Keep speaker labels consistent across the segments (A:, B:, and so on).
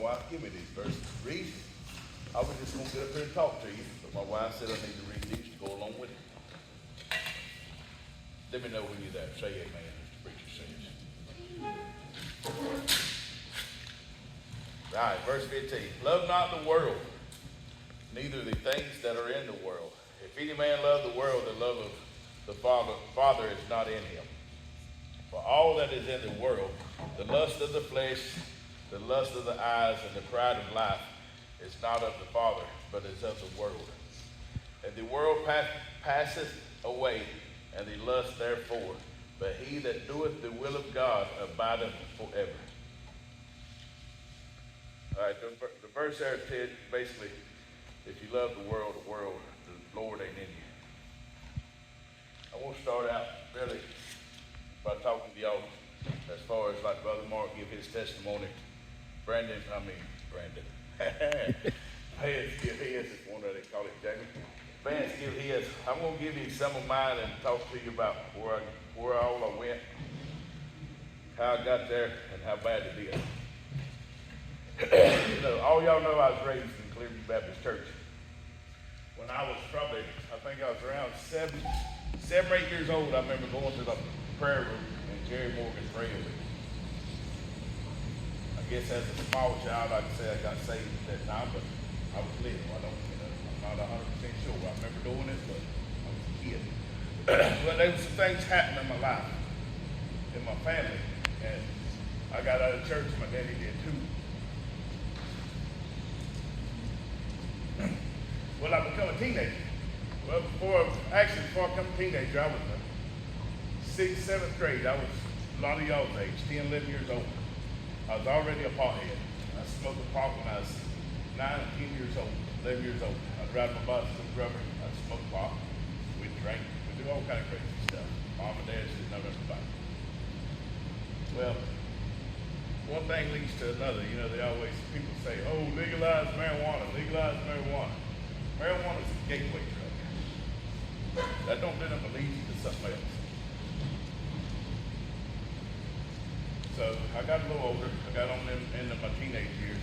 A: wife give me these verses to read. I was just going to get up here and talk to you, but my wife said I need to read these to go along with it. Let me know when you're there. Say amen, as the preacher says. Right, verse 15. Love not the world, neither the things that are in the world. If any man love the world, the love of the Father is not in him. For all that is in the world, the lust of the flesh, the lust of the eyes, and the pride of life, is not of the Father, but is of the world. And the world passeth away, and the lust therefore. But he that doeth the will of God abideth forever. All right, the verse there said basically, if you love the world, the Lord ain't in you. I want to start out really by talking to y'all as far as like Brother Mark give his testimony. Brandon. Vance give his, it's one that they call it Jamie. Vance give his. I'm going to give you some of mine and talk to you about where all I went, how I got there, and how bad it is. You know, all y'all know I was raised in Clearview Baptist Church. When I was probably, I think I was around 7 or 8 years old, I remember going to the prayer room and Jerry Morgan praying with me. I guess as a small child, I could say I got saved at that time, but I was little. I'm not 100% sure. I remember doing it, but I was a kid. Well, there was some things happening in my life, in my family, and I got out of church. My daddy did too. Well, I become a teenager. Well, before I become a teenager, I was in 6th, 7th grade. I was a lot of y'all's age, 10, 11 years old. I was already a pothead. I smoked a pot when I was 9 and 10 years old, 11 years old. I'd ride my bicycle with rubber. I'd smoke pot. We'd drink. We'd do all kind of crazy stuff. Mom and Dad said, no, that's about it. Well, one thing leads to another. You know, people say, oh, legalize marijuana, legalize marijuana. Marijuana is a gateway drug. That don't let them lead you to something else. So I got a little older. I got on into my teenage years,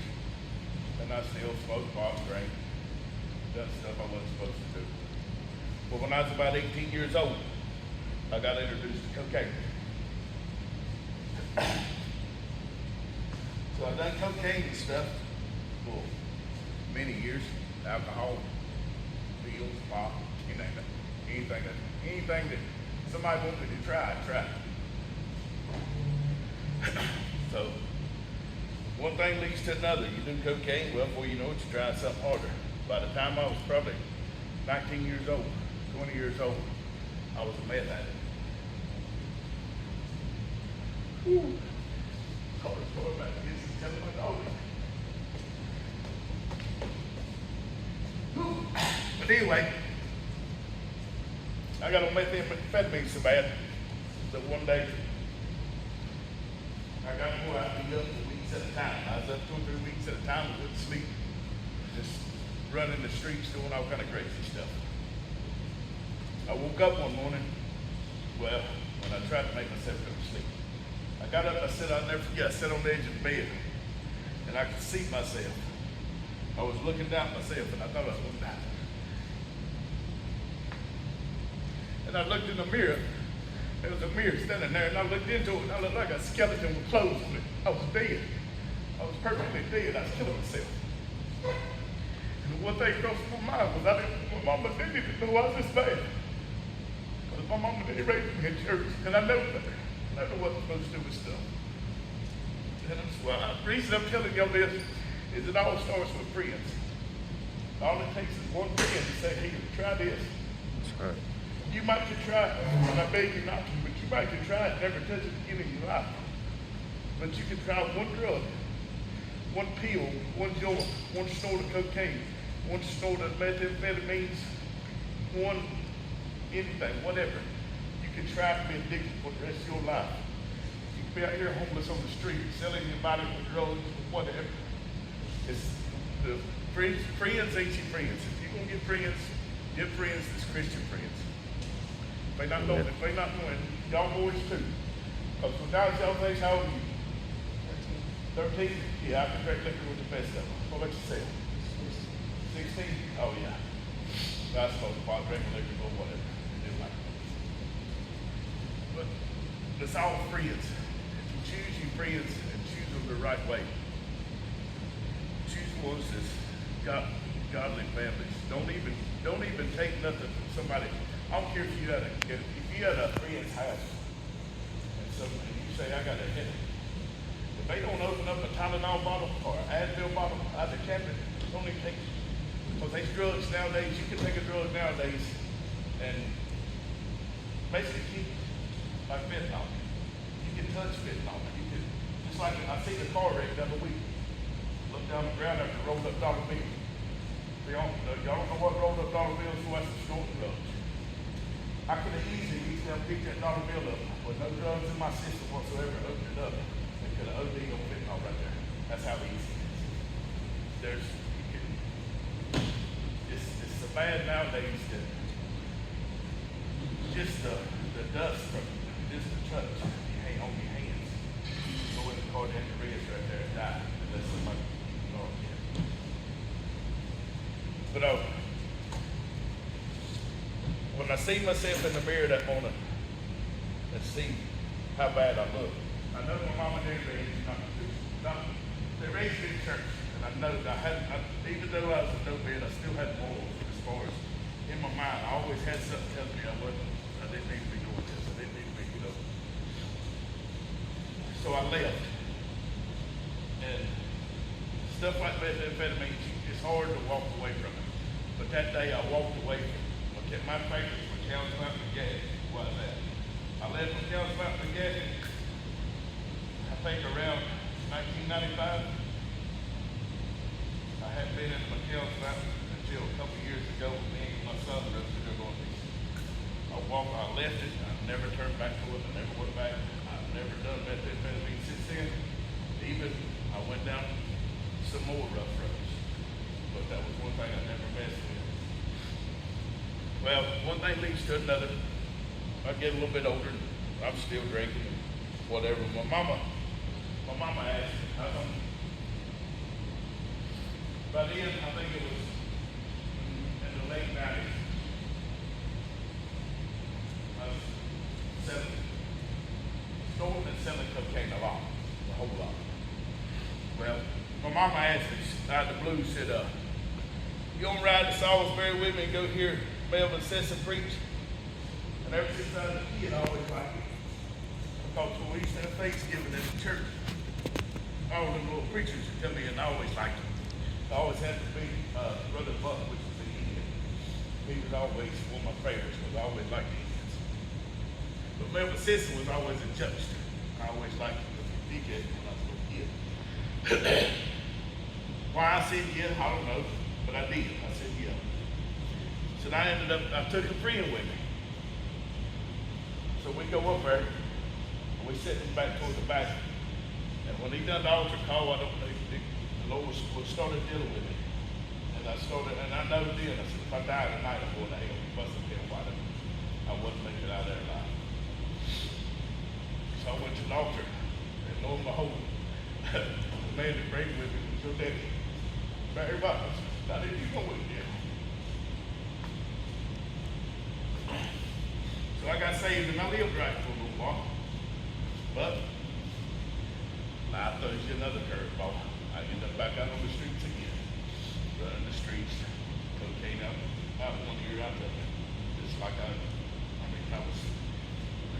A: and I still smoked pot, drank, done stuff I wasn't supposed to do. But when I was about 18 years old, I got introduced to cocaine. So I done cocaine and stuff for many years. Alcohol, pills, pot, you name it. Anything that somebody wanted me to try, I tried. So one thing leads to another. You do cocaine, well, before you know it, you try something harder. By the time I was probably 19 years old, 20 years old, I was a meth addict. Whew. But anyway, I got on methamphetamine so bad that one day I got to go out and be up for weeks at a time. I was up 2 or 3 weeks at a time, I wouldn't sleep, just running the streets, doing all kind of crazy stuff. I woke up one morning, well, when I tried to make myself go to sleep. I got up, I'll never forget, I sat on the edge of the bed, and I could see myself. I was looking down at myself, and I thought I was going to die. And I looked in the mirror. There was a mirror standing there, and I looked into it, and I looked like a skeleton with clothes on it. I was dead. I was perfectly dead. I was killing myself. And the one thing crossed my mind was my mama didn't even know I was this bad. Because my mama didn't raise me in church, and I never wasn't supposed to do with stuff. And the reason I'm telling y'all this is it all starts with friends. All it takes is one friend to say, hey, try this. That's right. You might could try it, and I beg you not to, but you might could try it, never touch it again in your life. But you can try one drug, one pill, one joint, one snort of cocaine, one snort of methamphetamines, one anything, whatever. You can try to be addicted for the rest of your life. You can be out here homeless on the street, selling your body for drugs, whatever. It's the friends ain't your friends. If you're gonna get friends that's Christian friends. If they not knowing, y'all boys too. Because when I was y'all's age, how old are you? 13? Yeah, I can drink liquor with the best of them. What about yourself? 16? Oh, yeah. I suppose if I drink liquor or whatever. They do like it. But it's all friends. If you choose your friends and choose them the right way, choose ones that's got godly families. Don't even take nothing from somebody. I don't care if you had a friend's house and you say, I got a headache. If they don't open up a Tylenol bottle or an Advil bottle out of the cabinet, don't even take it. Because these drugs nowadays, you can take a drug nowadays and basically keep like fentanyl. You can touch fentanyl. You can, just like I seen a car wreck the other week. Looked down the ground after rolled up dollar bill. Y'all don't know what rolled up dollar bills for? That's the snorting drugs. I could have easily reached down and picked that dollar bill up with no drugs in my system whatsoever, opened it up. They could have OD'd on fentanyl right there. That's how easy it is. It's so bad nowadays that just the dust from just the touch you hang on your hands. Go in the cardiac arrest right there and die unless somebody But when I see myself in the mirror that morning and see how bad I look, I know my mom and dad raised they raised me in church, and I know that even though I was a dope man, I still had morals as far as in my mind. I always had something telling me I didn't need to be doing this. I didn't need to be, So I left, and stuff like methamphetamine, it's hard to walk away from it. But that day I walked away from it. My favorite was McAllen's Mountain McGaffey. What was that? I left McAllen's Mountain McGaffey, I think around 1995. I hadn't been in McAllen's Mountain until a couple years ago when me and my son were up there going to be. I left it, I never turned back to it, I never went back. I've never done methamphetamine since then. Even I went down some more rough roads. But that was one thing I never messed with. Well, one thing leads to another. I get a little bit older, I'm still drinking, whatever. My mama asked me, how come? By then, I think it was in the late 90s. I was storing and selling cocaine a lot, a whole lot. Well, my mama asked me out of the blue, said, you gonna ride to Salisbury with me and go hear Melvin Sessom preach? And ever since I was a kid, I always liked it. Because when we used to have Thanksgiving at the church, all them little preachers would tell me, and I always liked them. I always had to be Brother Buck, which was the Indian. He was always one of my favorites because I always liked the Indians. But Melvin Sessom was always a judge. I always liked him because he did when I was a little kid. Why I said yeah, I don't know, but I did. I said yeah. So I took a friend with me. So we go up there, and we sit back toward the back. And when he done the altar call, I don't know, the Lord started dealing with me. And I know then, I said, if I die tonight, I'm going to hell. He must have been wide open. I wouldn't make it out of there alive. So I went to the altar, and lo and behold, the man that prayed with me was your daddy. Everybody, now did you go with him? So I got saved and I lived right for a little while. But life throws you another curveball. I ended up back out on the streets again. Running the streets, cocaine out 1 year out there. Just like I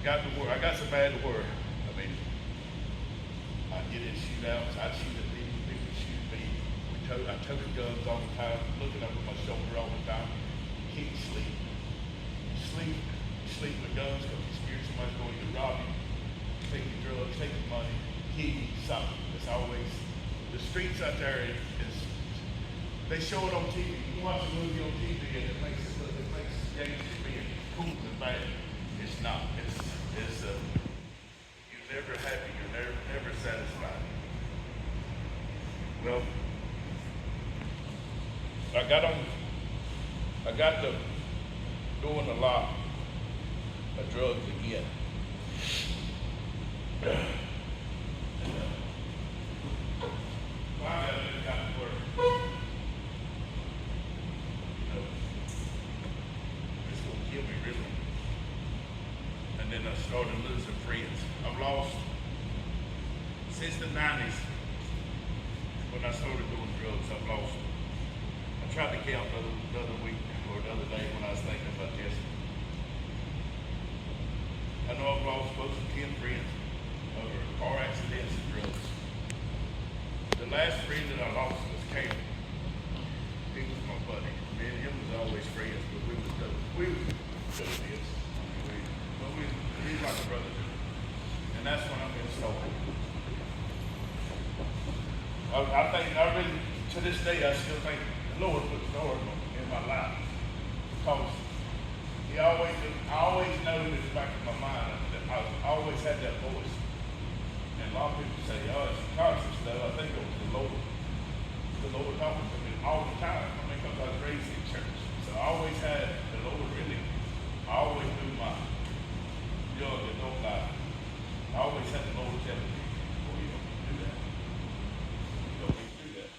A: got so bad to where, I'd get in shootouts, I'd shoot at people, people would shoot me. I took guns all the time, looking over my shoulder all the time. You can't sleep. You sleep with guns because you scared somebody's going to rob you, take your drugs, take your money, kill you, something. It's always, the streets out there they show it on TV. You can watch a movie on TV and it makes gangsters being cool and bad. It's not. You're never happy. You're never satisfied. Well, I got to doing a lot of drugs again. Since the 90s, when I started doing drugs, I've lost. I tried to count the other week or the other day when I was thinking about this. I know I've lost close to 10 friends over car accidents and drugs. The last friend that I lost was Cameron. He was my buddy. Me and him was always friends, but we was good kids. He's like a brother. And that's when I've been stolen. I think, I really, to this day, I still think the Lord put Lord in my life. Because I always know in the back of my mind that I always had that voice. And a lot of people say, oh, it's conscious though. I think it was the Lord. The Lord talking to me all the time. I mean, because I was raised in church. So I always had the Lord really. I always knew my young adult life. I always had the Lord telling me, oh, you don't do that. You don't need to do that.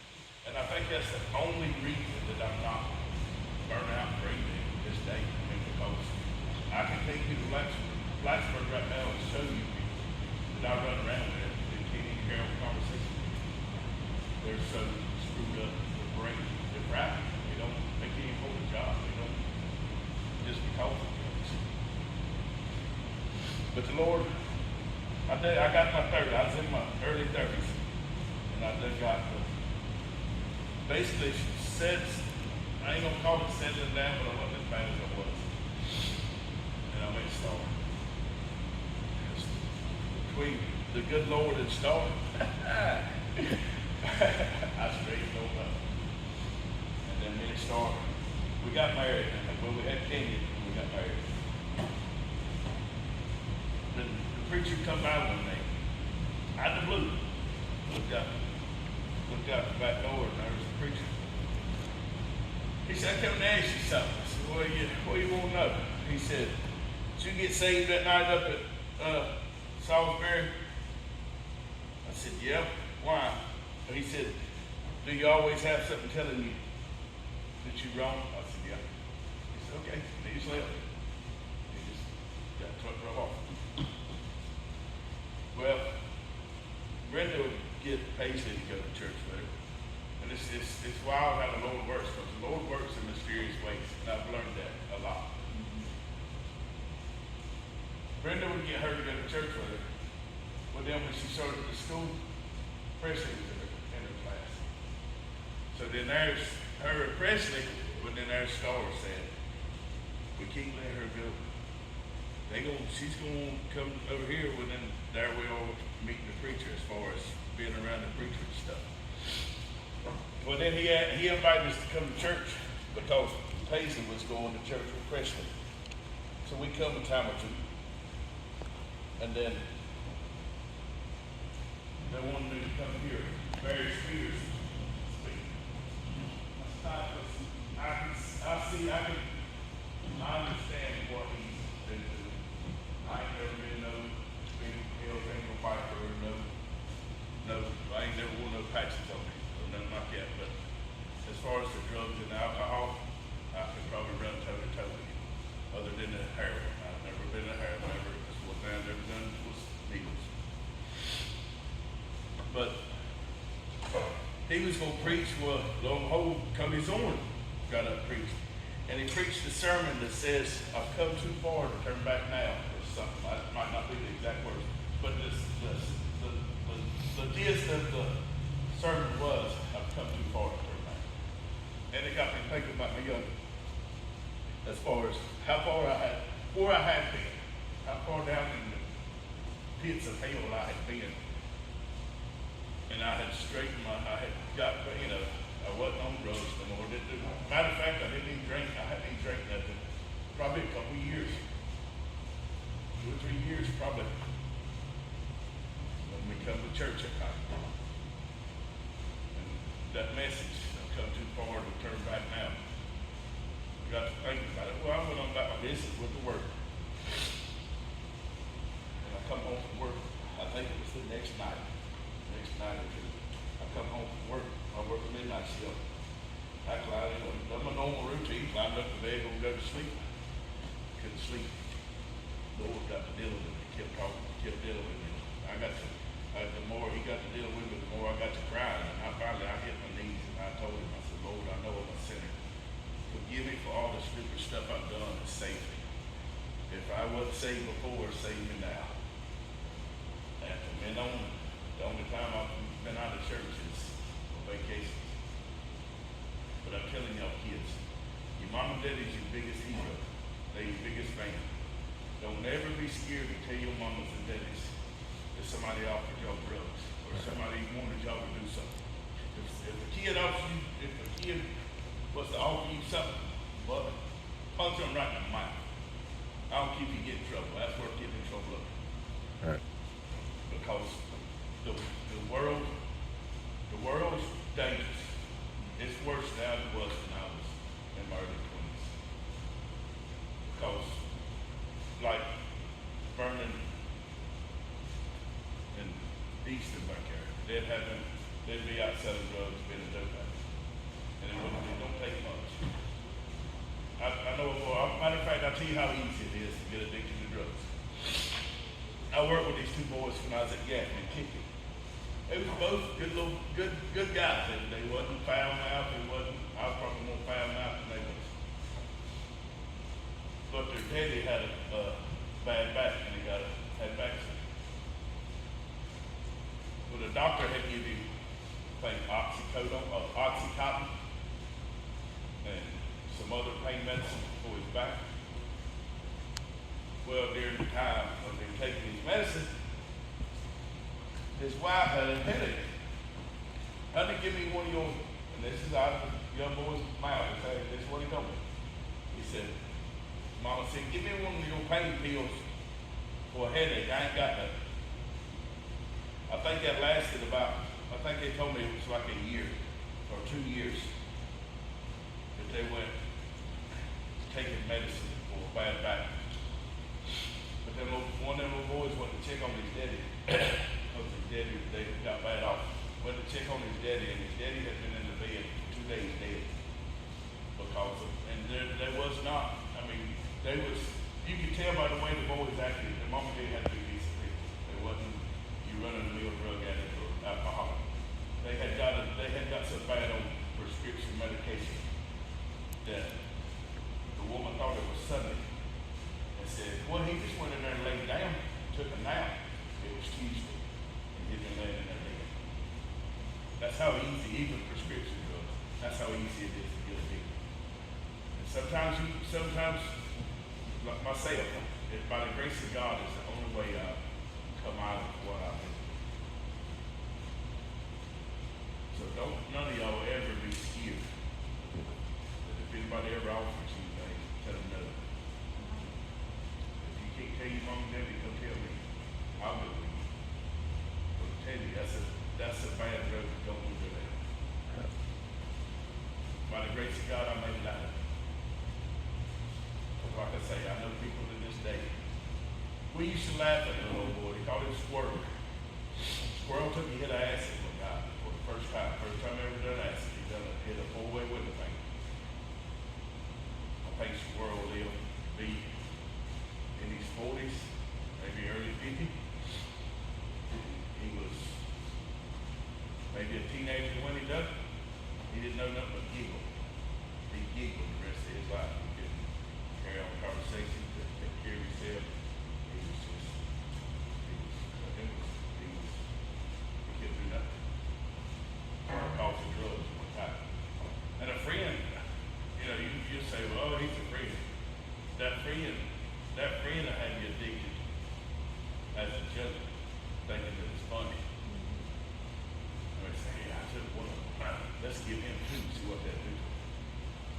A: And I think that's the only reason that I'm not burnt out breathing this day. I mean, because I can take you to Blacksburg right now and show you people that I run around with that can't even carry on conversation. They're so screwed up, their brain, they're fragile. They can't hold a job. They don't, just because of drugs. But the Lord, I got my 30s. I was in my early 30s. And I done got basically said, I ain't gonna call it settling down, but I wasn't as bad as I was. And I made Star. Between the good Lord and Star, I straightened on up. And then me and Star, we got married. Well, we had Kenya when we got married. The preacher come by one day, out of the blue, looked out the back door, and there was the preacher. He said, I come to ask you something. I said, what do you want to know? He said, did you get saved that night up at Salisbury? I said, yeah. Why? And he said, do you always have something telling you that you're wrong? I said, yeah. He said, okay, he just left. He just got trucked right off. Well, Brenda would get Paisley to go to church with her. And it's wild how the Lord works, because the Lord works in mysterious ways, and I've learned that a lot. Brenda would get her to go to church with her, but then when she started at school, Presley was in her class. So then there's her and Presley, but then there's Star said, we can't let her go. She's gonna come over here, well then there we all meeting the preacher as far as being around the preacher and stuff. Well then he invited us to come to church because Paisley was going to church with Presley. So we come a time or two. And then they wanted me to come here, Barry Spears speak. I understand what he's been doing. I ain't never been no big hell no fighter or I ain't never worn no patches on me or nothing like that. But as far as the drugs and the alcohol, I could probably run toe to toe with you. Other than the heroin. I've never been a heroin, that's what I've never done was needles. But he was going to preach, well, lo and behold, Cody Zorn got up and preached. And he preached a sermon that says, I've come too far to turn back now, or something. That might not be the exact words. But the gist of the sermon was, I've come too far to turn back. And it got me thinking about my younger. As far as where I had been, how far down in the pits of hell I had been. And I had straightened I had got, I wasn't on drugs no more. Matter of fact, I didn't even drink. I hadn't even drank nothing. Probably a couple of years. 2 or 3 years probably. When we come to church at night. And that message, I've come too far to turn back now. I got to think about it. Well, I went on about my business with the work. And I come home from work, I think it was the next night or two. I come home from work. I work a midnight shift. I climbed in, done my normal routine, climbed up the bed, go to sleep. Couldn't sleep. The Lord got to deal with me, kept talking, kept dealing with me. The more he he got to deal with me, the more I got to crying. And I hit my knees and I told him, I said, Lord, I know I'm a sinner. Forgive me for all the stupid stuff I've done and save me. If I wasn't saved before, save me now. And from then on, the only time I've been out of church is on vacations. But I'm telling y'all kids, your mom and daddy's your biggest hero. They're your biggest fan. Don't ever be scared to tell your mamas and daddies that somebody offered y'all drugs or somebody wanted y'all to do something. If a kid was to offer you something, but punch them right in the mouth. I don't keep you get in trouble. That's where getting in trouble up.
B: Right.
A: Because the world is dangerous. It's worse now than it was when I was in my early 20s. Because, like Vernon and Easton back there, they'd be out selling drugs, being a dope addict. And it don't take much. I know, matter of fact, I'll tell you how easy it is to get addicted to drugs. I worked with these two boys when I was at Gatton and Kicky. They was both good guys. They wasn't foul mouth. I was probably more foul mouth than they was. But their daddy had a bad back and he had back surgery. Well, the doctor had given him, I think, Oxycontin and some other pain medicine for his back. Well, during the time when they were taking his medicine, his wife had a headache. Honey, give me one of your, and this is out of the young boy's mouth. This is what he told me. He said, Mama said, give me one of your pain pills for a headache. I ain't got nothing. I think that lasted I think they told me it was like a year or 2 years that they went taking medicine for a bad back. But then one of them little boys went to check on his daddy. Because his daddy, they got bad off. Went to check on his daddy, and his daddy had been in the bed for 2 days dead. There was not, you could tell by the way the boys acted, the mom and daddy had to be decent people. It wasn't you running a mill drug addict or alcoholic. They had got so bad on prescription medication that the woman thought it was Sunday and said, well, he just went in there and laid down, took a nap. It was Tuesday, and he'd been laying in there dead. That's how easy, even prescription drugs, that's how easy it is to get addicted. And sometimes, like myself, by the grace of God, is the only way I come out of what I've been. So none of y'all ever be scared that if anybody ever offers you anything, tell them no. If you can't tell your mom and daddy, come tell me. I'll go with you. But I tell you, that's a bad road to go over there. By the grace of God, I made it out of it. Like I say, I know people to this day. We used to laugh at the little boy. They called him Squirrel. Squirrel took a hit of acid one time for the first time. First time I ever done acid. He hit a 4-way window thing. I think Squirrel lived to be in his 40s, maybe early 50s. He was maybe a teenager when he done it. He didn't know nothing but giggle. He giggled the rest of his life. He couldn't carry on conversation, couldn't take care of himself. He couldn't do nothing. Called for drugs one time. And a friend, you say, well, he's a friend. That friend I had you addicted as a joke, thinking that it's funny. I would say, I took one of them. Let's give him 2, see what that do.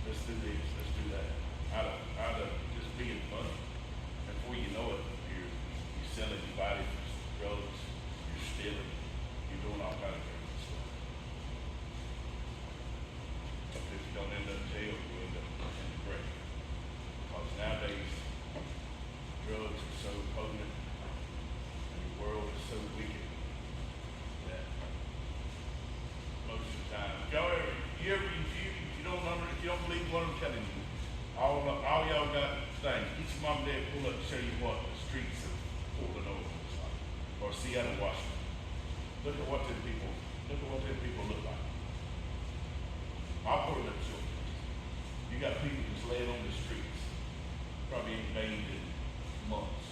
A: Let's do this, let's do that. Out of just being funny. And before you know it, you're selling your body for drugs, you're stealing, you're doing all kinds of crazy stuff. But if you don't end up in jail, you end up in the grave. Because nowadays, drugs are so potent and the world is so wicked that most of the time, if you don't believe what I'm telling you, all y'all got things. Get your mom and dad pull up and show you what the streets of Portland looks like, or Seattle, Washington. Look at what them people look like. I'll put it up short. You got people just laying on the streets, probably ain't bathed in months,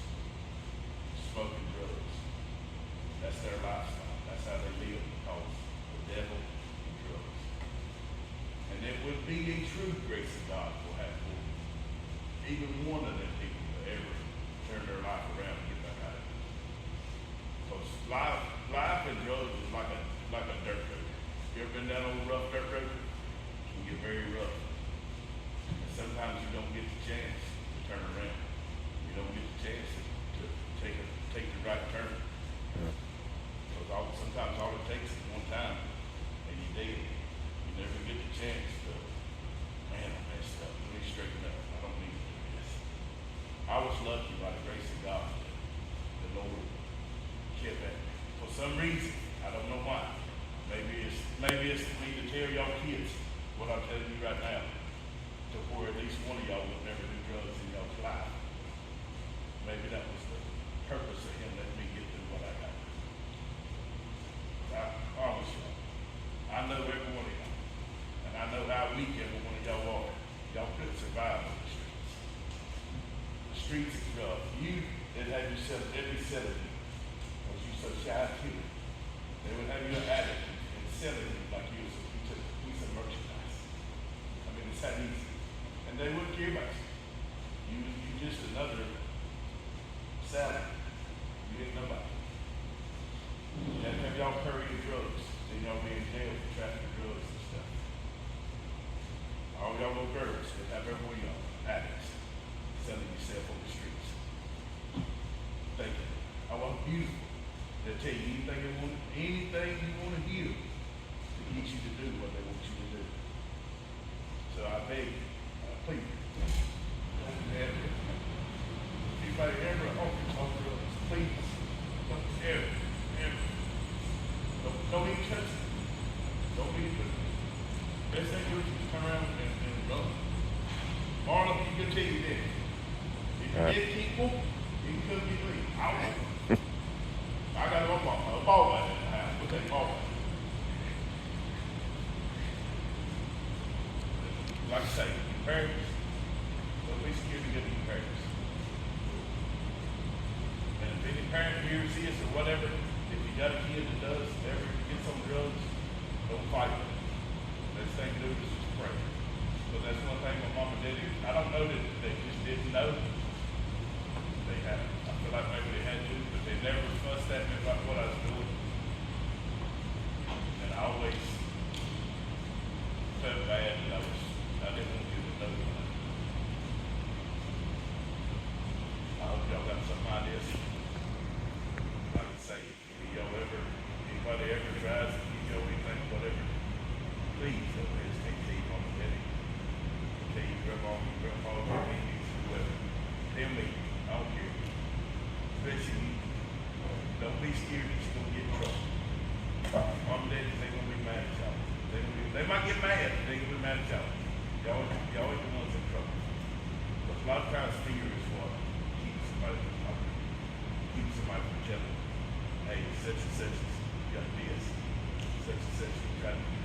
A: smoking drugs. That's their lifestyle. That's how they live because the devil and drugs. And it would be a true grace of God will have for even one of them people to ever turn their life around and get back out of it. Because life and drugs is like a dirt road. You ever been down on a rough dirt road? It can get very rough. And sometimes you don't get the chance to turn around. You don't get the chance to take the right turn. Because sometimes all it takes is one time and you're dead. You never get the chance to, man, I messed up. Let me straighten up. I don't need to do this. I was lucky by the grace of God that the Lord kept at me. For some reason, I don't know why. Maybe it's for me to tell y'all kids what I'm telling you right now, to where at least one of y'all will never do drugs in y'all's life. Maybe that was the purpose of him letting me get through what I got. I promise y'all, I know every one of y'all, and I know how weak every one of y'all are. Y'all couldn't survive on the streets. The streets is rough. They'd have you sell every cell of you, because you're so shy of killing. They would have you an addict and selling you like you was a piece of merchandise. I mean, it's that easy. And they wouldn't care about you. You just another salad. You ain't nobody. You have to have y'all carrying drugs. Then y'all be in jail for trafficking drugs and stuff. All y'all little girls that have every one of y'all addicts selling yourself on the streets. Thank you. I want beautiful. They'll tell you anything you want to hear to get you to do what they want you to do. So I beg you, please, don't ever, anybody ever talk drugs, please, don't ever, don't even touch it. Don't even touch it. Best thing to do is just turn around and run. Marlon, you can tell you this. If you get people, you can come get me. I won't. I got a ball bat in the house. What's that ball bat? Like I say, your parents, don't be scared to get to your parents. And if any parent hears this or whatever, if you got a kid that does ever get some drugs, don't fight them. Best thing to do is just pray. But that's one thing my mom and daddy, I don't know that they just didn't know. They haven't. I feel like maybe they had to, but they never fussed at me about what I was doing. And I always felt bad that I didn't want you to know that. I hope y'all got some ideas. Like I say, if anybody ever tries to give you anything, whatever, please don't hesitate to tell Mom and Daddy. Tell your grandma, your aunties, whoever. Tell me. I don't care. Especially you. Don't be scared that you're going to get in trouble. Mom and Daddy, they're going to be mad at y'all. They might get mad, but they're going to be mad at y'all. Y'all ain't the ones in trouble. But a lot of times fear is what keeps somebody from talking. Keeps somebody from telling. Hey, such and such, you got this. Such and such, you try to do